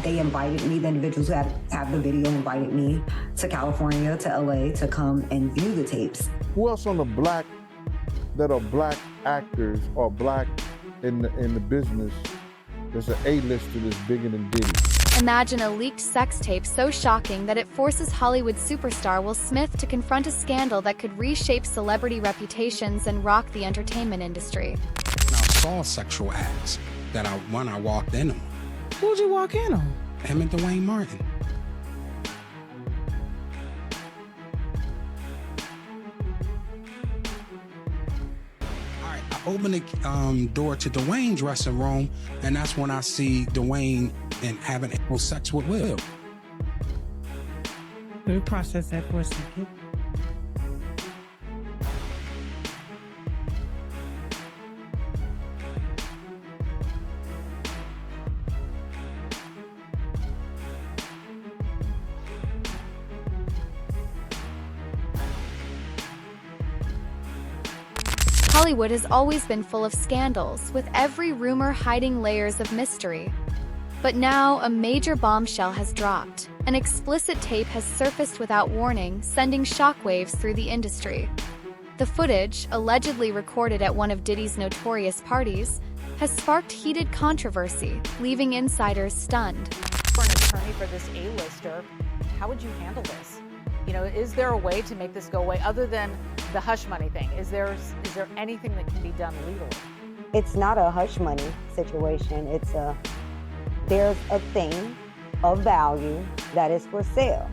They invited me, the individuals who have the video invited me to California, to LA, to come and view the tapes. Who else on the black, that are black actors or black in the business, there's an A-lister that's bigger than Diddy? Imagine a leaked sex tape so shocking that it forces Hollywood superstar Will Smith to confront a scandal that could reshape celebrity reputations and rock the entertainment industry. I saw sexual acts that I walked in on. Who'd you walk in on? Him and Dwayne Martin. All right, I open the door to Dwayne's dressing room, and that's when I see Dwayne and having sex with Will. Let me process that for a second. Hollywood has always been full of scandals, with every rumor hiding layers of mystery. But now, a major bombshell has dropped. An explicit tape has surfaced without warning, sending shockwaves through the industry. The footage, allegedly recorded at one of Diddy's notorious parties, has sparked heated controversy, leaving insiders stunned. For an attorney for this A-lister, how would you handle this? You know, is there a way to make this go away other than the hush money thing? Is there anything that can be done legally? It's not a hush money situation. There's a thing of value that is for sale.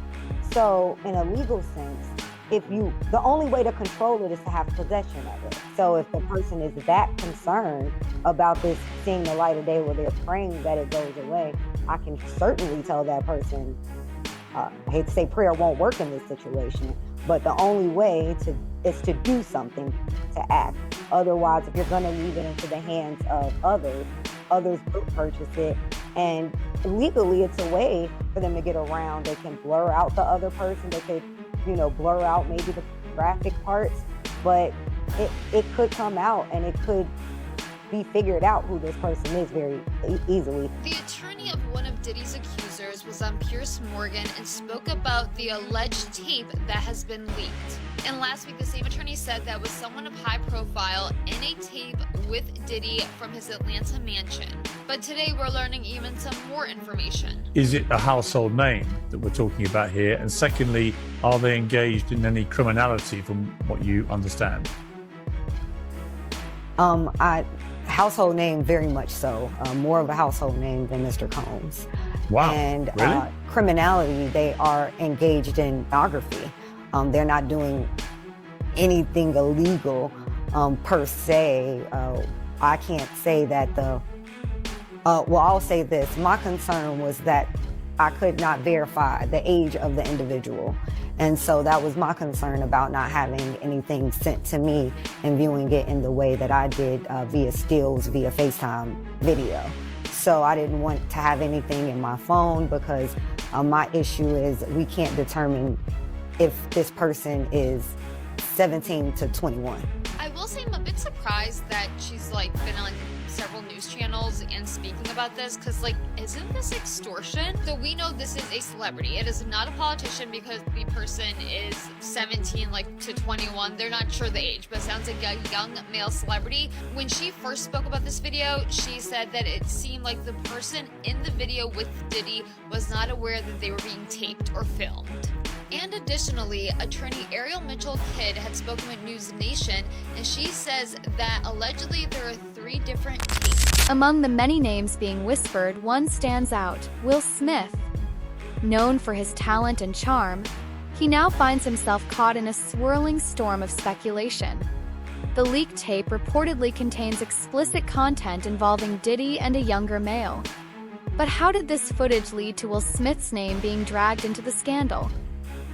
So in a legal sense, the only way to control it is to have possession of it. So if the person is that concerned about this seeing the light of day where they're praying that it goes away, I can certainly tell that person, I hate to say prayer won't work in this situation, but the only way is to do something, to act. Otherwise, if you're gonna leave it into the hands of others will purchase it. And legally, it's a way for them to get around. They can blur out the other person. They could, blur out maybe the graphic parts, but it could come out and it could be figured out who this person is very easily. The attorney of one of Diddy's accusers was on Piers Morgan and spoke about the alleged tape that has been leaked. And last week, the same attorney said that was someone of high profile in a tape with Diddy from his Atlanta mansion. But today, we're learning even some more information. Is it a household name that we're talking about here? And secondly, are they engaged in any criminality from what you understand? Household name, very much so. More of a household name than Mr. Combs. Wow, and really? Criminality, they are engaged in pornography. They're not doing anything illegal per se. I can't say that I'll say this. My concern was that I could not verify the age of the individual. And so that was my concern about not having anything sent to me and viewing it in the way that I did via stills, via FaceTime video. So I didn't want to have anything in my phone because my issue is we can't determine if this person is 17 to 21. I will say I'm a bit surprised that she's been on several news channels and speaking about this, because isn't this extortion? So we know this is a celebrity. It is not a politician because the person is 17 to 21. They're not sure the age, but it sounds like a young male celebrity. When she first spoke about this video, she said that it seemed like the person in the video with Diddy was not aware that they were being taped or filmed. And additionally, attorney Ariel Mitchell-Kidd had spoken with News Nation, and she says that allegedly there are 3 different tapes. Among the many names being whispered, one stands out: Will Smith. Known for his talent and charm, he now finds himself caught in a swirling storm of speculation. The leaked tape reportedly contains explicit content involving Diddy and a younger male. But how did this footage lead to Will Smith's name being dragged into the scandal?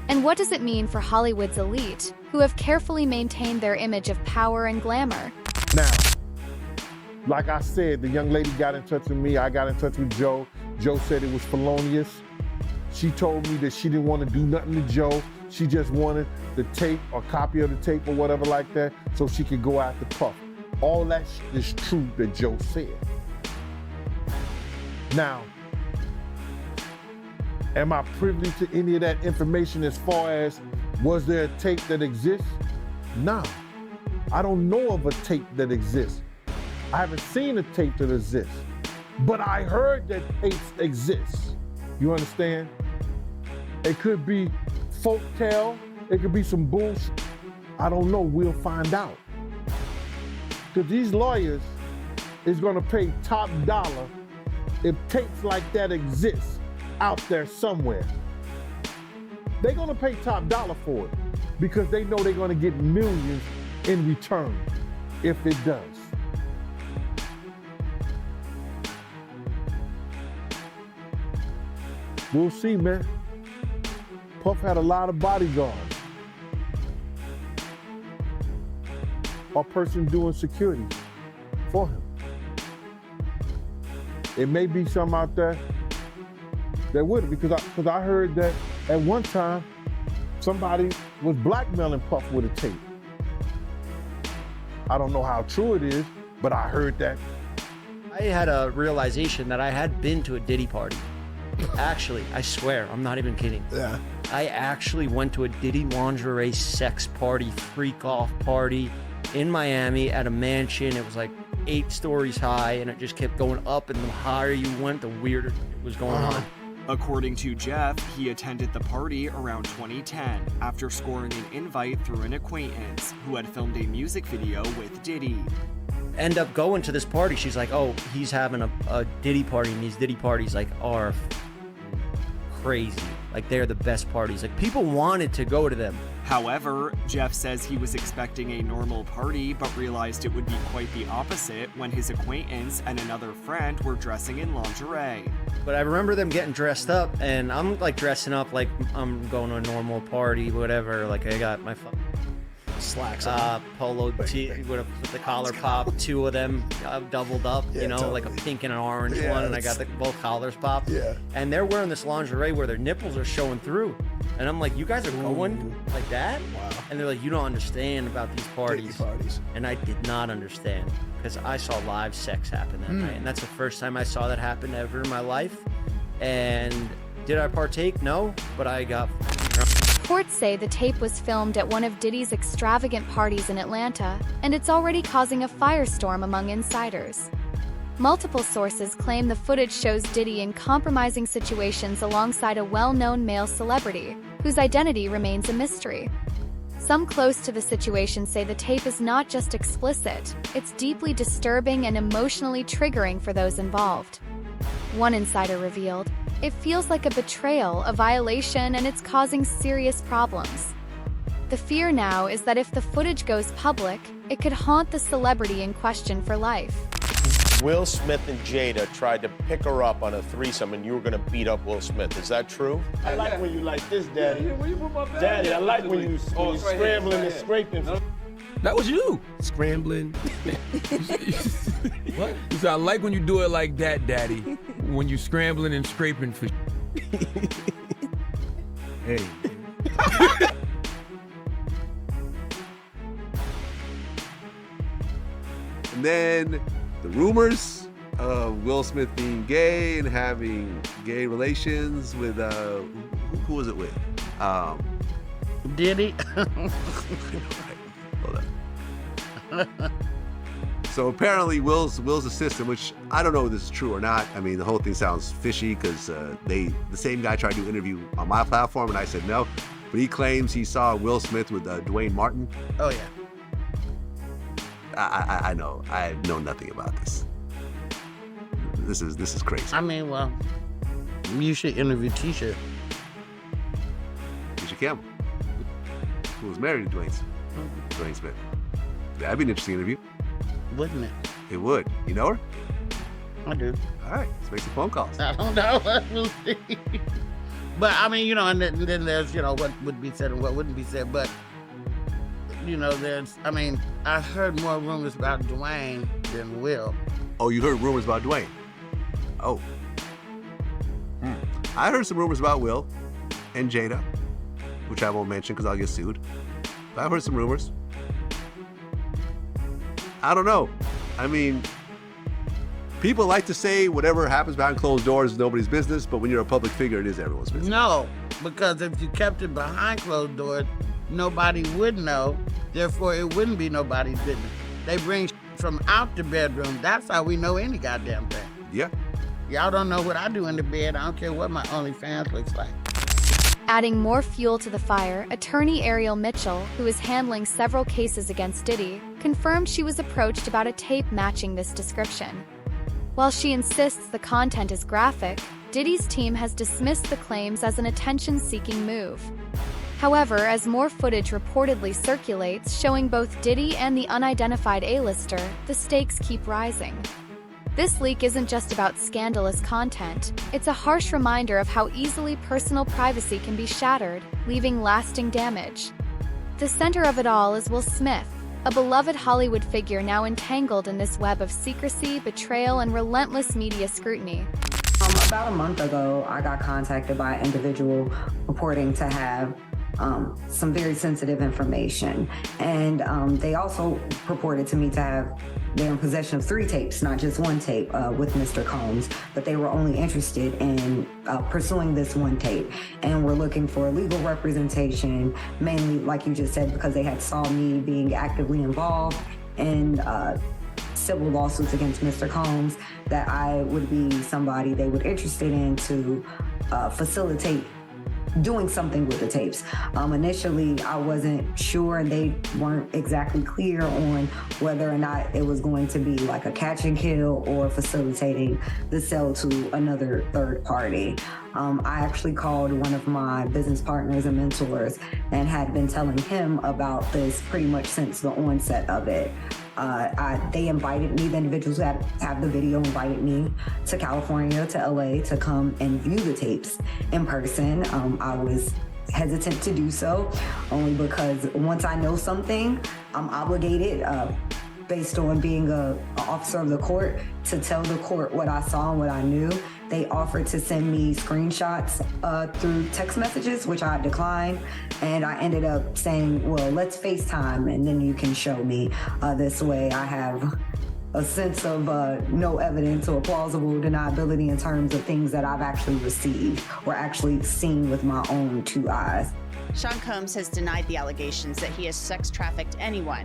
And what does it mean for Hollywood's elite, who have carefully maintained their image of power and glamour? Now, like I said, the young lady got in touch with me. I got in touch with Joe. Joe said it was felonious. She told me that she didn't want to do nothing to Joe. She just wanted the tape or copy of the tape or whatever like that so she could go after Puff. All that is true that Joe said. Now, Am I privy to any of that information as far as was there a tape that exists? No. I don't know of a tape that exists. I haven't seen a tape that exists. But I heard that tapes exist. You understand? It could be folktale. It could be some bullshit. I don't know. We'll find out. Because these lawyers is going to pay top dollar if tapes like that exist out there somewhere. They're going to pay top dollar for it because they know they're going to get millions in return if it does. We'll see, man. Puff had a lot of bodyguards. Or person doing security for him. It may be some out there that would, because I heard that at one time somebody was blackmailing Puff with a tape. I don't know how true it is, but I heard that. I had a realization that I had been to a Diddy party. Actually, I swear, I'm not even kidding. Yeah. I actually went to a Diddy lingerie sex party, freak off party in Miami at a mansion. It was like 8 stories high, and it just kept going up, and the higher you went, the weirder it was going on. According to Jeff, he attended the party around 2010 after scoring an invite through an acquaintance who had filmed a music video with Diddy. End up going to this party. She's like, oh, he's having a Diddy party, and these Diddy parties like are crazy. Like, they're the best parties. Like, people wanted to go to them. However, Jeff says he was expecting a normal party, but realized it would be quite the opposite when his acquaintance and another friend were dressing in lingerie. But I remember them getting dressed up, and I'm like dressing up like I'm going to a normal party, whatever. Like, I got my slacks polo tee with the collar pop, 2 of them doubled up, Yeah, you know, totally. like a pink and an orange Yeah, one, and I got both collars popped. Yeah. And they're wearing this lingerie where their nipples are showing through. And I'm like, you guys are going like that? Wow. And they're like, you don't understand about these parties. Diddy parties. And I did not understand because I saw live sex happen that night. And that's the first time I saw that happen ever in my life. And did I partake? No, but I got drunk. Reports say the tape was filmed at one of Diddy's extravagant parties in Atlanta, and it's already causing a firestorm among insiders. Multiple sources claim the footage shows Diddy in compromising situations alongside a well-known male celebrity, whose identity remains a mystery. Some close to the situation say the tape is not just explicit, it's deeply disturbing and emotionally triggering for those involved. One insider revealed, "It feels like a betrayal, a violation, and it's causing serious problems." The fear now is that if the footage goes public, it could haunt the celebrity in question for life. Will Smith and Jada tried to pick her up on a threesome, and you were going to beat up Will Smith. Is that true? I like when you like this, Daddy. Daddy, I like when you scrambling and scraping. That was you. Scrambling. What? You said, I like when you do it like that, Daddy. When you scrambling and scraping for Hey. And then the rumors of Will Smith being gay and having gay relations with who was it with? Diddy. Hold on. So apparently Will's assistant, which I don't know if this is true or not. I mean, the whole thing sounds fishy because the same guy tried to interview on my platform and I said no. But he claims he saw Will Smith with Dwayne Martin. Oh yeah. I know. I know nothing about this. This is crazy. I mean, well, you should interview Tisha. Tisha Campbell, who was married to Dwayne Smith. That'd be an interesting interview. Wouldn't it? It would. You know her? I do. All right, let's make some phone calls. I don't know. We'll see. But I mean, you know, and then there's, you know, what would be said and what wouldn't be said. But you know, I heard more rumors about Dwayne than Will. Oh, you heard rumors about Dwayne? Oh. I heard some rumors about Will and Jada, which I won't mention because I'll get sued. But I've heard some rumors. I don't know. I mean, People like to say whatever happens behind closed doors is nobody's business, but when you're a public figure, it is everyone's business. No, because if you kept it behind closed doors, nobody would know. Therefore, it wouldn't be nobody's business. They bring from out the bedroom. That's how we know any goddamn thing. Yeah. Y'all don't know what I do in the bed. I don't care what my OnlyFans looks like. Adding more fuel to the fire, attorney Ariel Mitchell, who is handling several cases against Diddy, confirmed she was approached about a tape matching this description. While she insists the content is graphic, Diddy's team has dismissed the claims as an attention-seeking move. However, as more footage reportedly circulates showing both Diddy and the unidentified A-lister, the stakes keep rising. This leak isn't just about scandalous content, it's a harsh reminder of how easily personal privacy can be shattered, leaving lasting damage. The center of it all is Will Smith, a beloved Hollywood figure now entangled in this web of secrecy, betrayal, and relentless media scrutiny. About a month ago, I got contacted by an individual purporting to have some very sensitive information. And they also purported to me to have, they're in possession of 3 tapes, not just 1 tape with Mr. Combs, but they were only interested in pursuing this 1 tape. And we're looking for legal representation, mainly, like you just said, because they had saw me being actively involved in civil lawsuits against Mr. Combs, that I would be somebody they were interested in to facilitate doing something with the tapes. Initially, I wasn't sure, and they weren't exactly clear on whether or not it was going to be like a catch and kill or facilitating the sale to another third party. I actually called one of my business partners and mentors and had been telling him about this pretty much since the onset of it. They invited me, the individuals who have the video invited me to California, to LA, to come and view the tapes in person. I was hesitant to do so, only because once I know something, I'm obligated, based on being an officer of the court, to tell the court what I saw and what I knew. They offered to send me screenshots through text messages, which I declined. And I ended up saying, well, let's FaceTime and then you can show me. This way I have a sense of no evidence or plausible deniability in terms of things that I've actually received or actually seen with my own 2 eyes. Sean Combs has denied the allegations that he has sex trafficked anyone.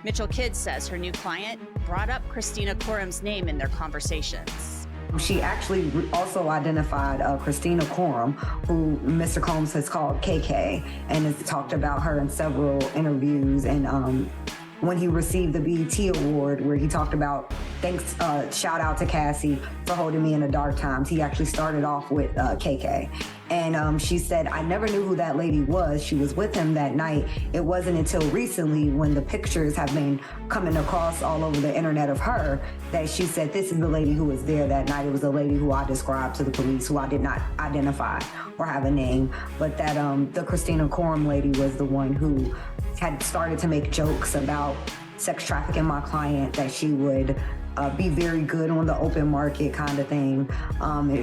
Mitchell Kidd says her new client brought up Christina Corum's name in their conversations. She actually also identified Christina Corum, who Mr. Combs has called KK, and has talked about her in several interviews. And when he received the BET Award, where he talked about, thanks, shout out to Cassie for holding me in the dark times, he actually started off with KK. And she said, I never knew who that lady was. She was with him that night. It wasn't until recently, when the pictures have been coming across all over the internet of her, that she said, this is the lady who was there that night. It was the lady who I described to the police, who I did not identify or have a name, but that the Christina Corum lady was the one who had started to make jokes about sex trafficking my client, that she would be very good on the open market kind of thing.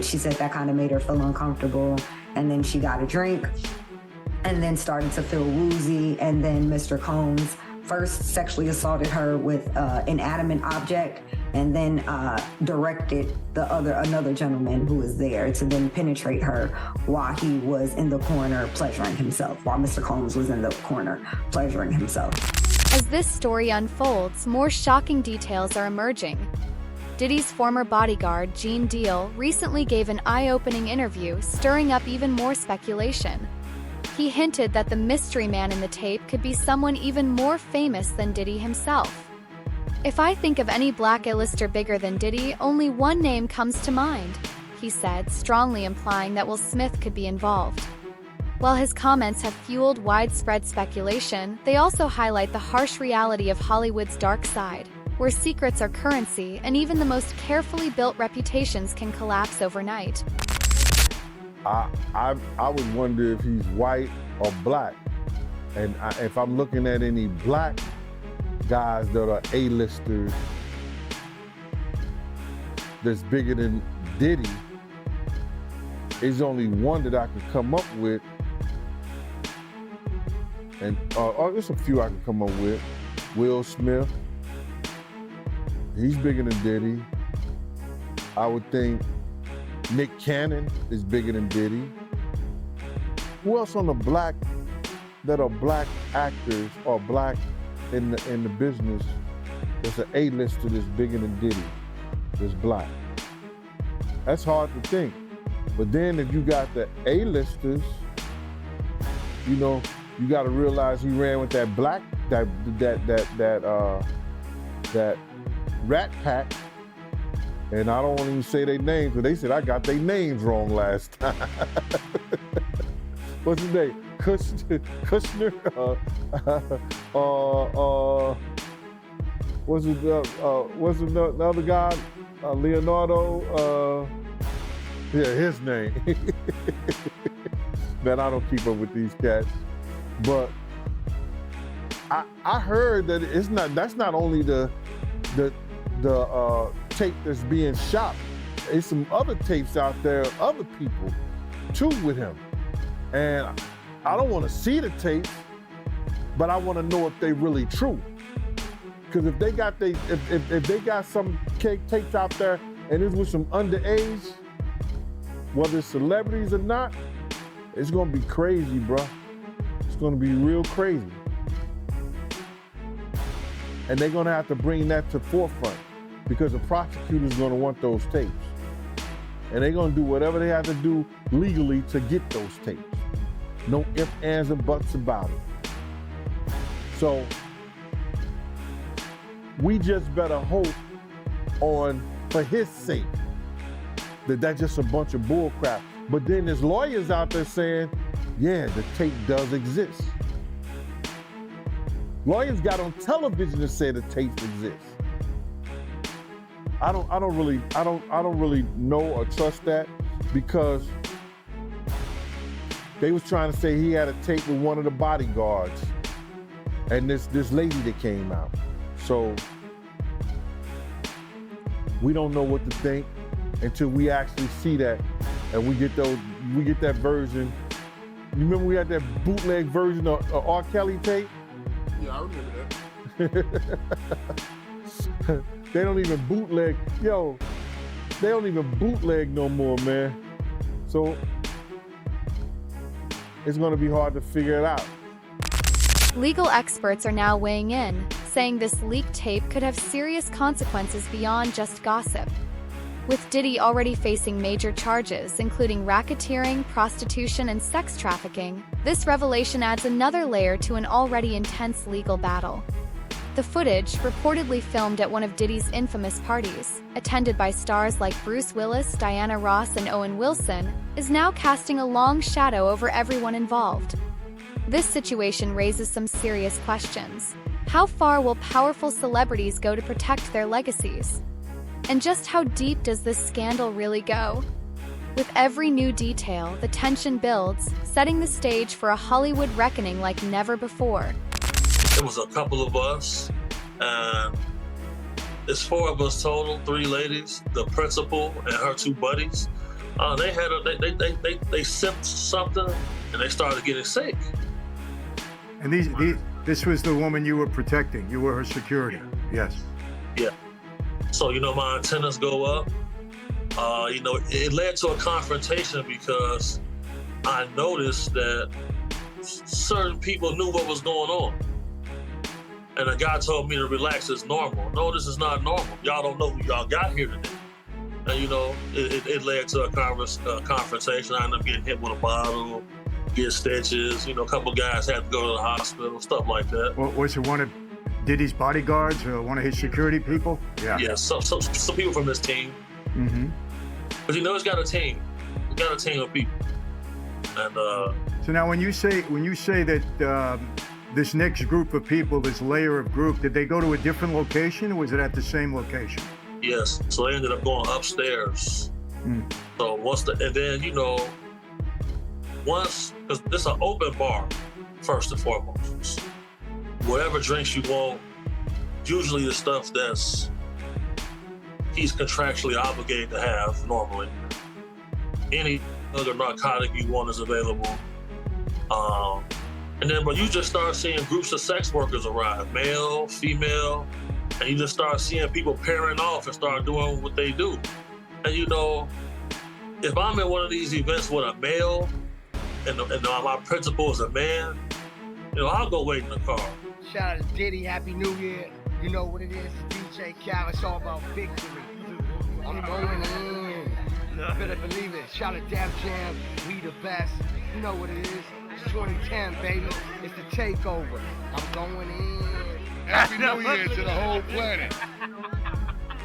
She said that kind of made her feel uncomfortable. And then she got a drink and then started to feel woozy. And then Mr. Combs first sexually assaulted her with an inanimate object, and then directed another gentleman who was there to then penetrate her while he was in the corner pleasuring himself, while Mr. Combs was in the corner pleasuring himself. As this story unfolds, more shocking details are emerging. Diddy's former bodyguard, Gene Deal, recently gave an eye-opening interview, stirring up even more speculation. He hinted that the mystery man in the tape could be someone even more famous than Diddy himself. If I think of any black A-lister bigger than Diddy, only one name comes to mind, he said, strongly implying that Will Smith could be involved. While his comments have fueled widespread speculation, they also highlight the harsh reality of Hollywood's dark side, where secrets are currency and even the most carefully built reputations can collapse overnight. I would wonder if he's white or black. And if I'm looking at any black guys that are A-listers that's bigger than Diddy, there's only one that I could come up with. And there's a few I can come up with. Will Smith, he's bigger than Diddy. I would think Nick Cannon is bigger than Diddy. Who else on the black that are black actors or black in the business that's an A-lister that's bigger than Diddy, that's black? That's hard to think. But then if you got the A-listers, you know, you got to realize he ran with that black, that Rat Pack, and I don't want to even say their names, but they said I got their names wrong last time. What's his name? Kushner? What's the other guy? Leonardo? Yeah, his name. Man, I don't keep up with these cats. But I heard that that's not only the tape that's being shot. There's some other tapes out there, other people too with him. And I don't want to see the tapes, but I want to know if they really true. Because if they got some tapes out there and it's with some underage, whether it's celebrities or not, it's gonna be crazy, bro. It's gonna be real crazy. And they're gonna have to bring that to forefront because the prosecutor's gonna want those tapes. And they're gonna do whatever they have to do legally to get those tapes. No ifs, ands, and buts about it. So we just better hope for his sake, that's just a bunch of bull crap. But then there's lawyers out there saying, yeah, the tape does exist. Lawyers got on television to say the tapes exist. I don't really know or trust that, because they was trying to say he had a tape with one of the bodyguards and this lady that came out. So we don't know what to think until we actually see that and we get that version. You remember we had that bootleg version of R. Kelly tape? Yeah, I remember that. They don't even bootleg. Yo, they don't even bootleg no more, man. So it's gonna be hard to figure it out. Legal experts are now weighing in, saying this leaked tape could have serious consequences beyond just gossip. With Diddy already facing major charges, including racketeering, prostitution, and sex trafficking, this revelation adds another layer to an already intense legal battle. The footage, reportedly filmed at one of Diddy's infamous parties, attended by stars like Bruce Willis, Diana Ross, and Owen Wilson, is now casting a long shadow over everyone involved. This situation raises some serious questions. How far will powerful celebrities go to protect their legacies? And just how deep does this scandal really go? With every new detail, the tension builds, setting the stage for a Hollywood reckoning like never before. It was a couple of us, and it's 4 of us total, 3 ladies, the principal and her 2 buddies. They sipped something and they started getting sick. And this was the woman you were protecting. You were her security. Yes. Yeah. So, my antennas go up. It led to a confrontation because I noticed that certain people knew what was going on. And the guy told me to relax, it's normal. No, this is not normal. Y'all don't know who y'all got here today. And, it led to a confrontation. I ended up getting hit with a bottle, get stitches. A couple guys had to go to the hospital, stuff like that. Was it one of Diddy's bodyguards or one of his security people? Yeah. Yeah, some people from his team. Mm-hmm. But he's got a team. He's got a team of people. And so now when you say that this next group of people, this layer of group, did they go to a different location or was it at the same location? Yes. So they ended up going upstairs. So because this is an open bar, first and foremost. Whatever drinks you want, usually the stuff he's contractually obligated to have normally. Any other narcotic you want is available. But you just start seeing groups of sex workers arrive, male, female, and you just start seeing people pairing off and start doing what they do. And you know, if I'm in one of these events with a male and my principal is a man, you know, I'll go wait in the car. Shout out to Diddy, Happy New Year. You know what it is, DJ Cal, it's all about victory. I'm going in. You better believe it. Shout out to Dab Jam, we the best. You know what it is. It's 2010, baby. It's the takeover. I'm going in. Happy New Year to the whole planet.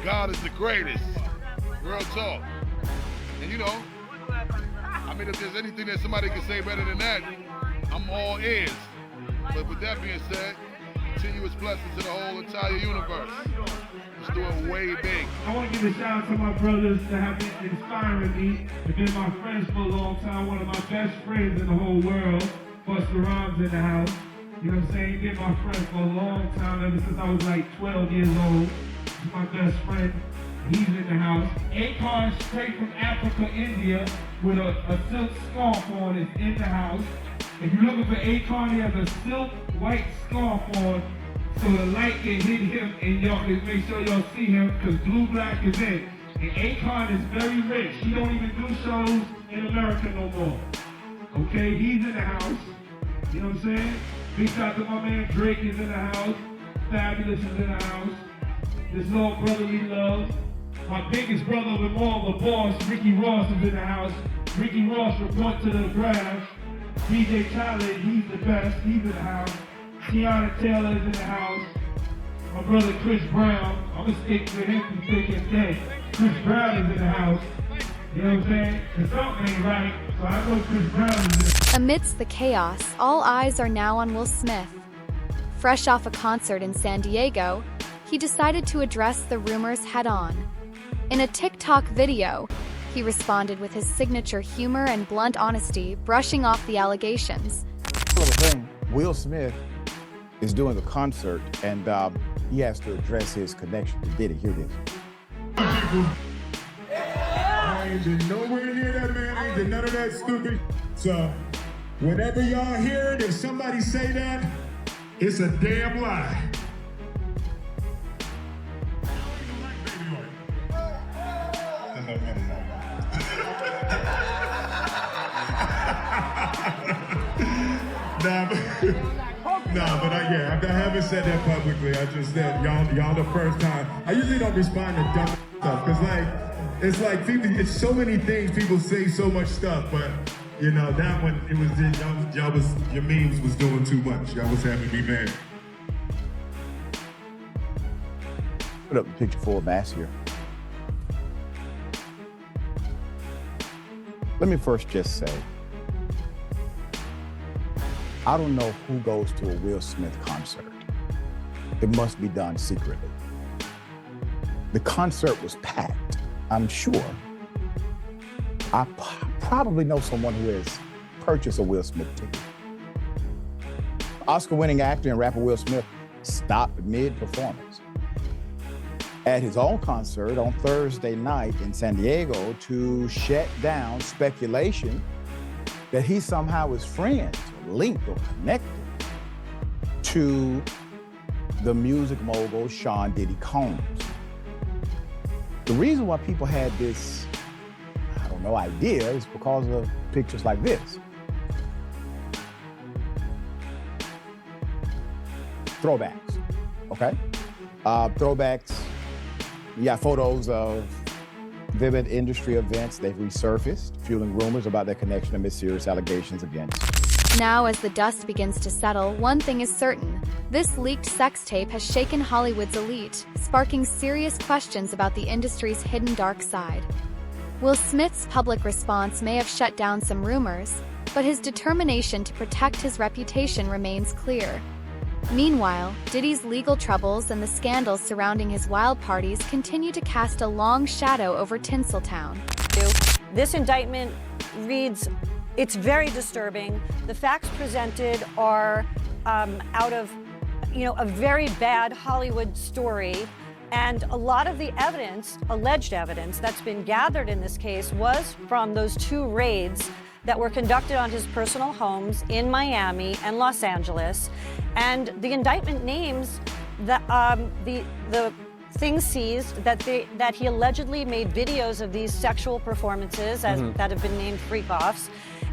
God is the greatest. Real talk. And you know, I mean, if there's anything that somebody can say better than that, I'm all ears. But with that being said, continuous blessings to the whole entire universe. Let's do it way big. I want to give a shout out to my brothers that have been inspiring me. They've been my friends for a long time. One of my best friends in the whole world, Busta Rhymes in the house. You know what I'm saying? He's been my friend for a long time, ever since I was like 12 years old. He's my best friend. He's in the house. Akon, straight from Africa, India, with a silk scarf on, is in the house. If you're looking for Akon, he has a silk white scarf on, so the light can hit him and y'all can make sure y'all see him, because Blue Black is in. And Akon is very rich. He don't even do shows in America no more. Okay, he's in the house. You know what I'm saying? Big shout out to my man Drake is in the house. Fabulous is in the house. This is all brotherly love. My biggest brother of them all, the boss, Ricky Ross, is in the house. Ricky Ross report to the graph. DJ Tyler, he's the best. He's in the house. Tiana Taylor is in the house. My brother Chris Brown, I'm gonna stick with him through thick and thin. Chris Brown is in the house. You know what I'm saying? And something ain't right, so I know Chris Brown is in the Amidst the chaos, all eyes are now on Will Smith. Fresh off a concert in San Diego, he decided to address the rumors head-on. In a TikTok video, he responded with his signature humor and blunt honesty, brushing off the allegations. Little thing, Will Smith is doing a concert, and he has to address his connection to Diddy. Here it is. I ain't been nowhere near that man. I ain't did none of that stupid. So, whenever y'all hear it, if somebody say that, it's a damn lie. But I haven't said that publicly. I just said y'all the first time. I usually don't respond to dumb stuff because it's like people. It's so many things people say, so much stuff. But you know that one, it was your memes was doing too much. Y'all was having me mad. Put up a picture full mass here. Let me first just say, I don't know who goes to a Will Smith concert. It must be done secretly. The concert was packed, I'm sure. I probably know someone who has purchased a Will Smith ticket. Oscar-winning actor and rapper Will Smith stopped mid-performance at his own concert on Thursday night in San Diego to shut down speculation that he somehow is friends, or linked, or connected to the music mogul Sean Diddy Combs. The reason why people had this, idea is because of pictures like this. Throwbacks, okay? Throwbacks, you got photos of vivid industry events. They've resurfaced, fueling rumors about their connection amid serious allegations against. Now, as the dust begins to settle, one thing is certain. This leaked sex tape has shaken Hollywood's elite, sparking serious questions about the industry's hidden dark side. Will Smith's public response may have shut down some rumors, but his determination to protect his reputation remains clear. Meanwhile, Diddy's legal troubles and the scandals surrounding his wild parties continue to cast a long shadow over Tinseltown. This indictment reads, it's very disturbing. The facts presented are out of, a very bad Hollywood story. And a lot of the evidence, alleged evidence, that's been gathered in this case was from those two raids that were conducted on his personal homes in Miami and Los Angeles. And the indictment names the things seized that he allegedly made videos of these sexual performances that have been named freak-offs.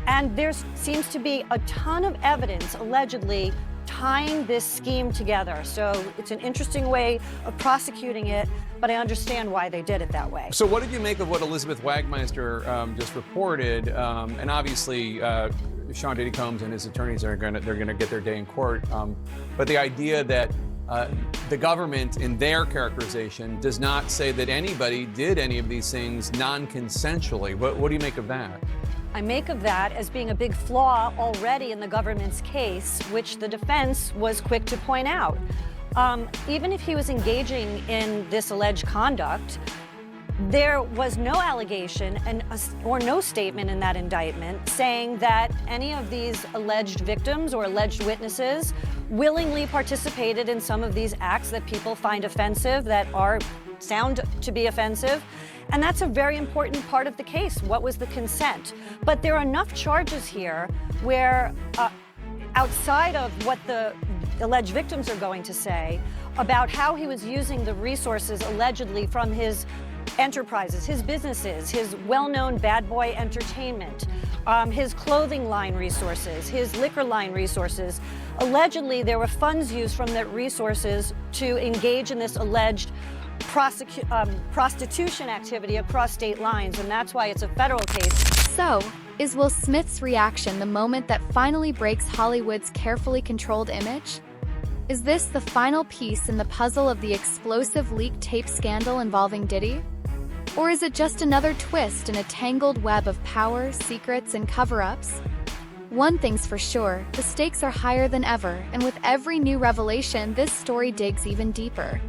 And there seems to be a ton of evidence, allegedly, tying this scheme together. So it's an interesting way of prosecuting it, but I understand why they did it that way. So what did you make of what Elizabeth Wagmeister just reported? And obviously, Sean Diddy Combs and his attorneys they're gonna get their day in court. But the idea that the government, in their characterization, does not say that anybody did any of these things non-consensually. What do you make of that? I make of that as being a big flaw already in the government's case, which the defense was quick to point out. Even if he was engaging in this alleged conduct, there was no allegation or no statement in that indictment saying that any of these alleged victims or alleged witnesses willingly participated in some of these acts that people find offensive, that sound to be offensive. And that's a very important part of the case. What was the consent? But there are enough charges here where, outside of what the alleged victims are going to say about how he was using the resources allegedly from his enterprises, his businesses, his well-known Bad Boy Entertainment, his clothing line resources, his liquor line resources. Allegedly, there were funds used from the resources to engage in this alleged prostitution activity across state lines, and that's why it's a federal case. So, is Will Smith's reaction the moment that finally breaks Hollywood's carefully controlled image? Is this the final piece in the puzzle of the explosive leaked tape scandal involving Diddy? Or is it just another twist in a tangled web of power, secrets, and cover-ups? One thing's for sure, the stakes are higher than ever, and with every new revelation, this story digs even deeper.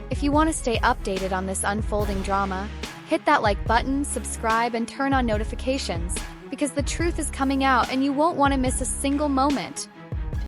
If you want to stay updated on this unfolding drama, hit that like button, subscribe, and turn on notifications, because the truth is coming out and you won't want to miss a single moment.